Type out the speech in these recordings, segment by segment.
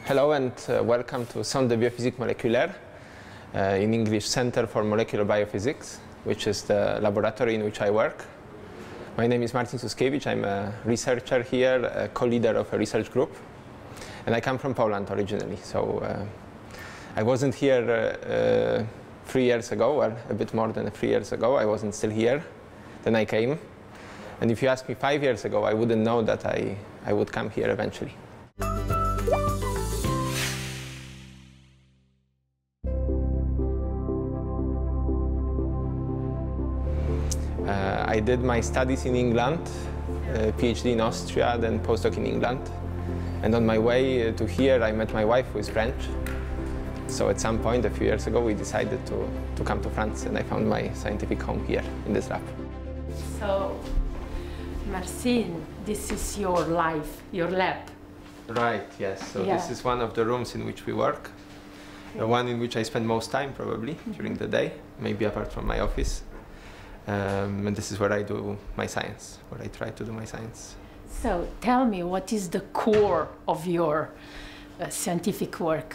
Hello and welcome to Centre de biophysique moléculaire, in English Center for Molecular Biophysics, which is the laboratory in which I work. My name is Marcin Suskiewicz. I'm a researcher here, a co-leader of a research group, and I come from Poland originally. So I wasn't here 3 years ago, well, a bit more than 3 years ago. I wasn't still here. Then I came. And if you asked me 5 years ago, I wouldn't know that I would come here eventually. I did my studies in England, PhD in Austria, then postdoc in England. And on my way to here, I met my wife, who is French. So at some point, a few years ago, we decided to come to France, and I found my scientific home here in this lab. So, Marcin, this is your life, your lab. Right, yes. So this is one of the rooms in which we work. The one in which I spend most time, probably, during the day, maybe apart from my office. And this is where I do my science, where I try to do my science. So tell me, what is the core of your scientific work?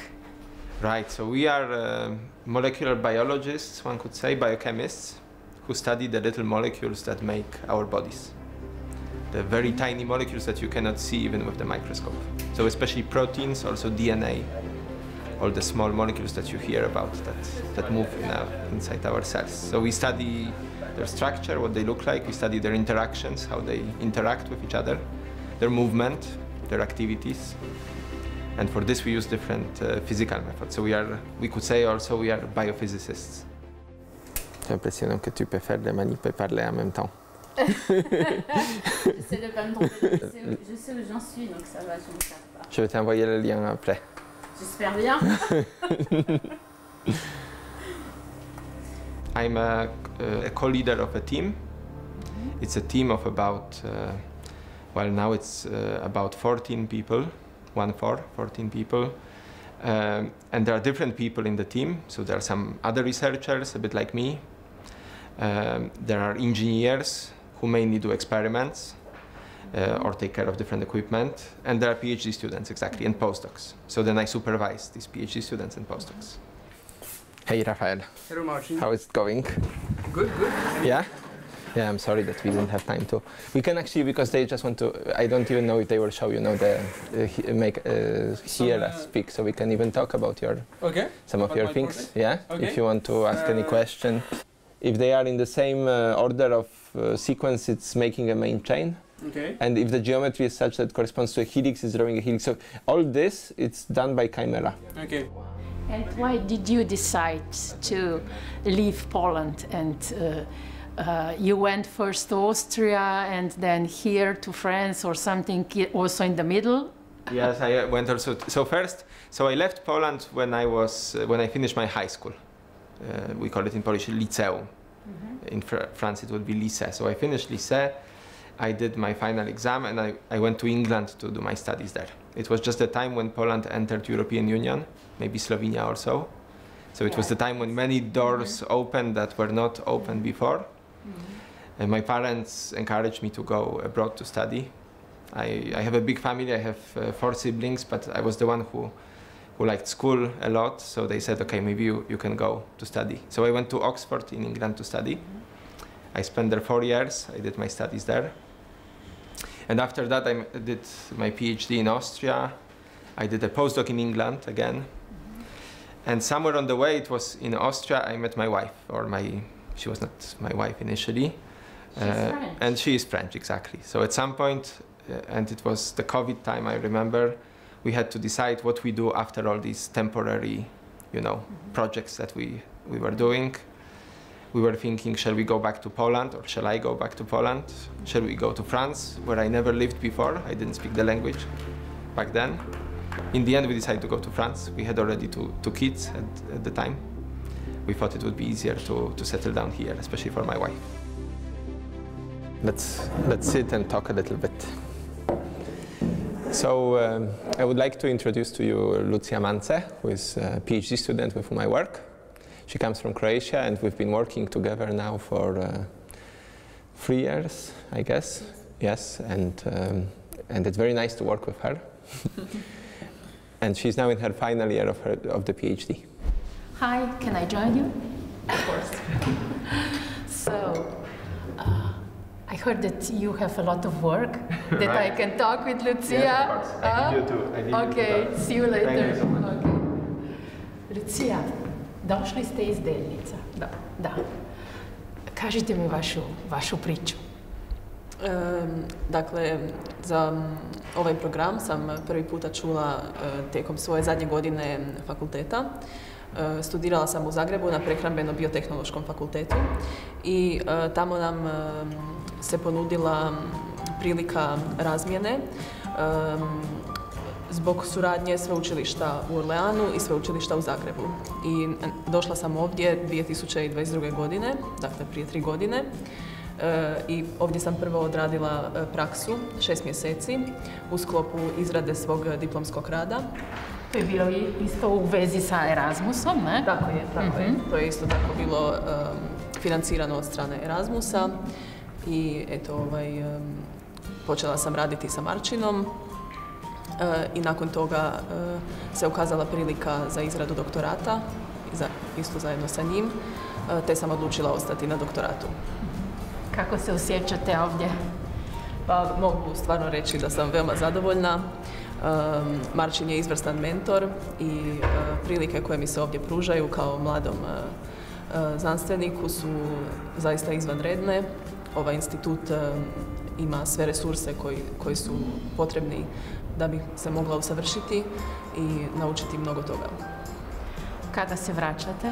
Right, so we are molecular biologists, one could say, biochemists, who study the little molecules that make our bodies. The very tiny molecules that you cannot see even with the microscope. So especially proteins, also DNA, all the small molecules that you hear about that move inside our cells. So we study their structure, what they look like. We study their interactions, how they interact with each other, their movement, their activities. And for this we use different physical methods. So we could say also we are biophysicists. J'ai l'impression que tu peux faire des manips et parler en même temps. J'essaie de pas me tromper. Je sais où j'en suis, donc ça va, je ne me perds pas. Je vais t'envoyer le lien après. J'espère bien. I'm a co-leader of a team. It's a team of about, well, now it's about 14 people, 14 people. And there are different people in the team. So there are some other researchers, a bit like me. There are engineers who mainly do experiments or take care of different equipment. And there are PhD students, exactly, and postdocs. So then I supervise these PhD students and postdocs. Hey, Rafael. Hello, Marcin. How is it going? Good, good. Yeah? Yeah, I'm sorry that we didn't have time to. We can actually, because they just want to, I don't even know if they will show, you know, hear us speak, so we can even talk about some of your things. Project? Yeah? Okay. If you want to ask any question. If they are in the same order of sequence, it's making a main chain. Okay. And if the geometry is such that corresponds to a helix, it's drawing a helix. So all this, it's done by chimera. Okay. And why did you decide to leave Poland and you went first to Austria and then here to France or something also in the middle? Yes, I went also. So I left Poland when I finished my high school. We call it in Polish liceum. In France it would be lycée. So I finished lycée. I did my final exam and I went to England to do my studies there. It was just the time when Poland entered European Union, maybe Slovenia or so. So it was the time when many doors opened that were not open before. And my parents encouraged me to go abroad to study. I have a big family, I have 4 siblings, but I was the one who liked school a lot, so they said, okay, maybe you can go to study. So I went to Oxford in England to study. I spent there 4 years, I did my studies there. And after that I did my PhD in Austria. I did a postdoc in England again. And somewhere on the way, it was in Austria, I met my wife, she was not my wife initially. And she is French, exactly. So at some point, and it was the COVID time, I remember, we had to decide what we do after all these temporary, projects that we were doing. We were thinking, shall we go back to Poland or shall I go back to Poland? Shall we go to France, where I never lived before? I didn't speak the language back then. In the end, we decided to go to France. We had already two kids at the time. We thought it would be easier to settle down here, especially for my wife. Let's sit and talk a little bit. So I would like to introduce to you Lucia Mance, who is a PhD student with whom I work. She comes from Croatia, and we've been working together now for 3 years, I guess. Yes, and it's very nice to work with her. And she's now in her final year of the PhD. Hi, can I join you? Of course. So, I heard that you have a lot of work, that Right. I can talk with Lucia. Yes, of course. I need you to. I need Okay, you to talk. see you later. Thank you so much. Okay. Lucia, došli ste iz Delnica. Da. Kažite mi vašu priču. Dakle, za ovaj program sam prvi puta čula tijekom svoje zadnje godine fakulteta. Studirala sam u Zagrebu na prehrambeno-biotehnološkom fakultetu i tamo nam se ponudila prilika razmjene zbog suradnje sveučilišta u Orléanu i sveučilišta u Zagrebu. I došla sam ovdje 2022. godine, dakle prije 3 godine. I ovdje sam prvo odradila praksu 6 mjeseci u sklopu izrade svog diplomskog rada. To je bilo isto u vezi sa Erasmusom, ne? Tako je. To je isto tako bilo financirano od strane Erasmusa i eto, počela sam raditi sa Marcinom i nakon toga se ukazala prilika za izradu doktorata, isto zajedno sa njim, te sam odlučila ostati na doktoratu. Kako se osjećate ovdje? Pa mogu stvarno reći da sam veoma zadovoljna. Marcin je izvrstan mentor i prilike koje mi se ovdje pružaju kao mladom znanstveniku su zaista izvanredne. Ovaj institut ima sve resurse koji su potrebni da bi se mogla usavršiti i naučiti mnogo toga. Kada se vraćate?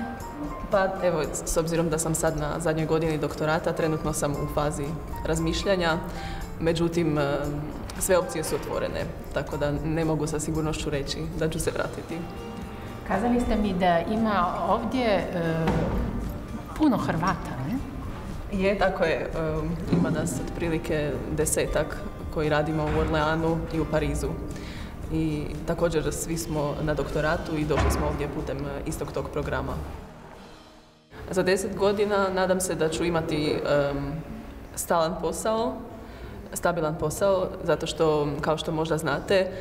Pa evo, s obzirom da sam sad na zadnjoj godini doktorata, trenutno sam u fazi razmišljanja, međutim sve opcije su otvorene, tako da ne mogu sa sigurnošću reći da ću se vratiti. Kazali ste mi da ima ovdje puno Hrvata, ne? Je, tako je. Ima nas otprilike 10-ak koji radimo u Orléanu i u Parizu. I također svi smo na doktoratu i došli smo ovdje putem istog tog programa. Za 10 godina nadam se da ću imati stabilan posao, zato što, kao što možda znate,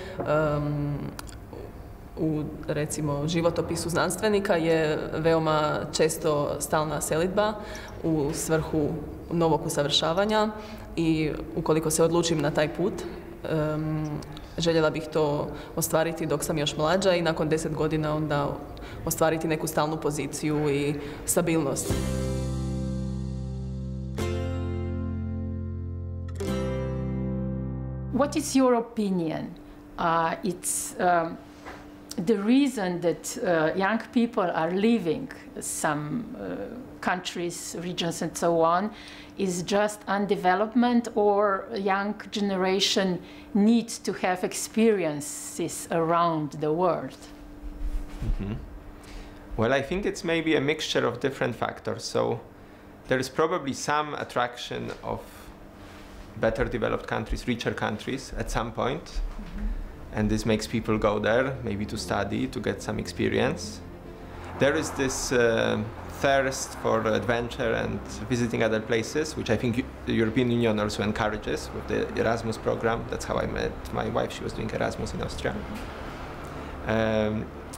u recimo životopisu znanstvenika je veoma često stalna selidba u svrhu novog usavršavanja i ukoliko se odlučim na taj put, željela bih to ostvariti dok sam još mlađa i nakon 10 godina onda ostvariti neku stalnu poziciju i stabilnost. What is your opinion? It's the reason that young people are leaving some countries, regions and so on is just undevelopment, or young generation needs to have experiences around the world? Mm-hmm. Well, I think it's maybe a mixture of different factors. So there is probably some attraction of better developed countries, richer countries at some point. Mm-hmm. And this makes people go there, maybe to study, to get some experience. There is this thirst for adventure and visiting other places, which I think the European Union also encourages with the Erasmus program. That's how I met my wife. She was doing Erasmus in Austria.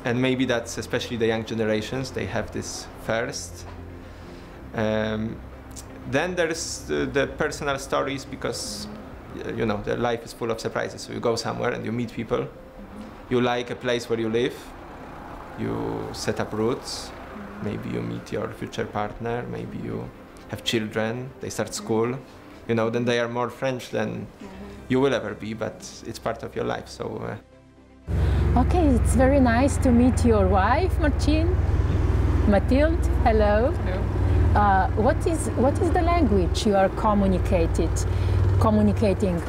And maybe that's especially the young generations, they have this thirst. Then there's the personal stories, because you know, their life is full of surprises. So you go somewhere and you meet people. You like a place where you live. You set up roots. Maybe you meet your future partner. Maybe you have children. They start school. You know, then they are more French than you will ever be, but it's part of your life. So. Okay, it's very nice to meet your wife, Marcin. Mathilde, hello. Hello. What is the language you are communicating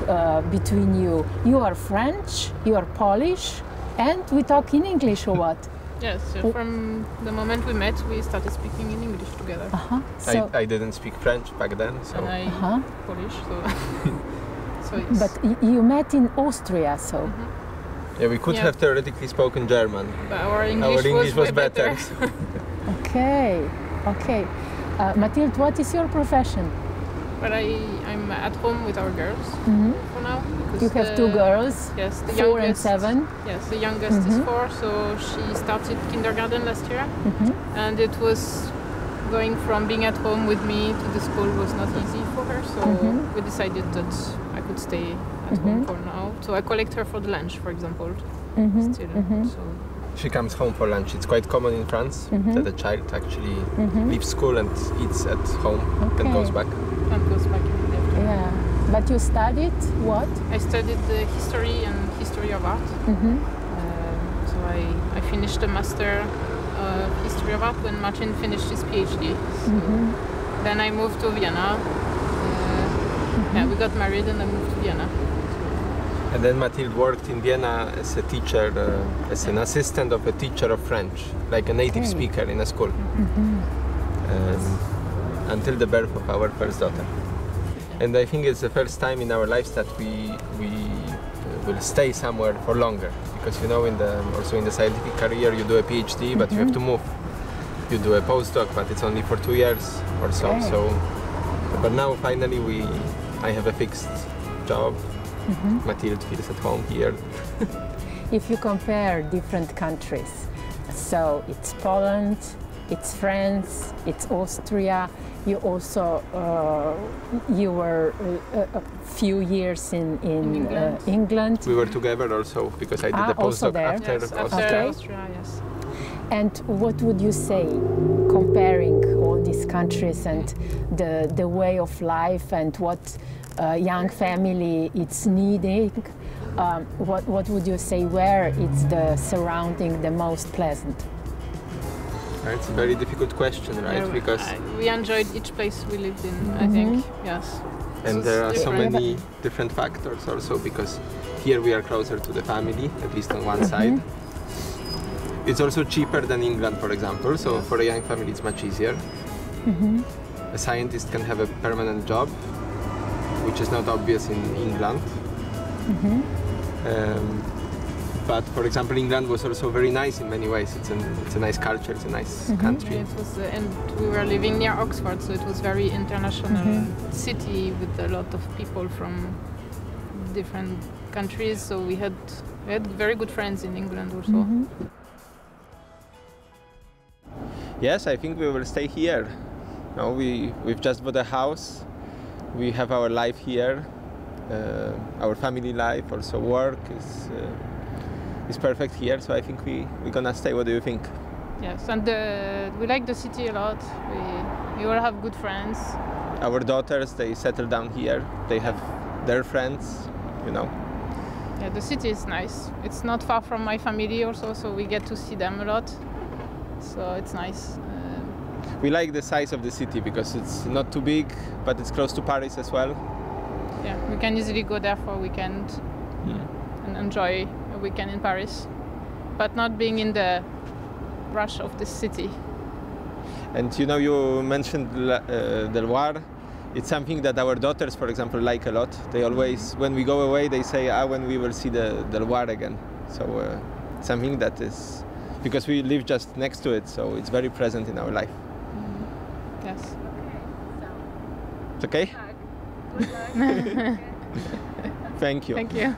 between you? You are French, you are Polish, and we talk in English or what? Yes, from the moment we met, we started speaking in English together. So I didn't speak French back then, so. And I Polish, so it's... But you met in Austria, so. Yeah, we could have theoretically spoken German. But our English was way better. Okay. Okay, okay. Mathilde, what is your profession? But I'm at home with our girls for now. You have two girls, yes, the 4 and youngest, 7. Yes, the youngest is 4, so she started kindergarten last year. And it was going from being at home with me to the school was not easy for her, so we decided that I could stay at home for now. So I collect her for the lunch, for example, still. So. She comes home for lunch. It's quite common in France that a child actually leaves school and eats at home and goes back. And goes back immediately. Yeah, but you studied what? I studied history and history of art. So I finished a master of history of art when Marcin finished his PhD. So then I moved to Vienna. Yeah, we got married and I moved to Vienna. And then Mathilde worked in Vienna as a teacher, as an assistant of a teacher of French, like a native speaker in a school, until the birth of our first daughter. And I think it's the first time in our lives that we will stay somewhere for longer, because you know, also in the scientific career you do a PhD, but you have to move. You do a postdoc, but it's only for 2 years or so. But now finally I have a fixed job. Mathilde feels at home here. If you compare different countries, so it's Poland, it's France, it's Austria. You also you were a few years in England. We were together also because I did the postdoc after Austria. Yes. And what would you say, comparing all these countries and the way of life and what young family it's needing? What would you say, where it's the surrounding the most pleasant? It's a very difficult question, right? Yeah, because we enjoyed each place we lived in, I think, yes. And there are so many different factors also, because here we are closer to the family, at least on one side. It's also cheaper than England, for example, so for a young family it's much easier. A scientist can have a permanent job, which is not obvious in England. But for example, England was also very nice in many ways. It's a nice culture, it's a nice country. It was, and we were living near Oxford, so it was very international city with a lot of people from different countries. So we had very good friends in England also. Yes, I think we will stay here. No, we've just bought a house. We have our life here, our family life, also work is perfect here. So I think we're gonna stay. What do you think? Yes, and we like the city a lot. We all have good friends. Our daughters, they settle down here. They have their friends, you know. Yeah, the city is nice. It's not far from my family also, so we get to see them a lot. So it's nice. We like the size of the city because it's not too big, but it's close to Paris as well. Yeah, we can easily go there for a weekend and enjoy a weekend in Paris, but not being in the rush of the city. And you know, you mentioned the Loire. It's something that our daughters, for example, like a lot. They always, when we go away, they say, when we will see the Loire again. So something that is, because we live just next to it, so it's very present in our life. Yes. It's okay? Good luck. Thank you. Thank you.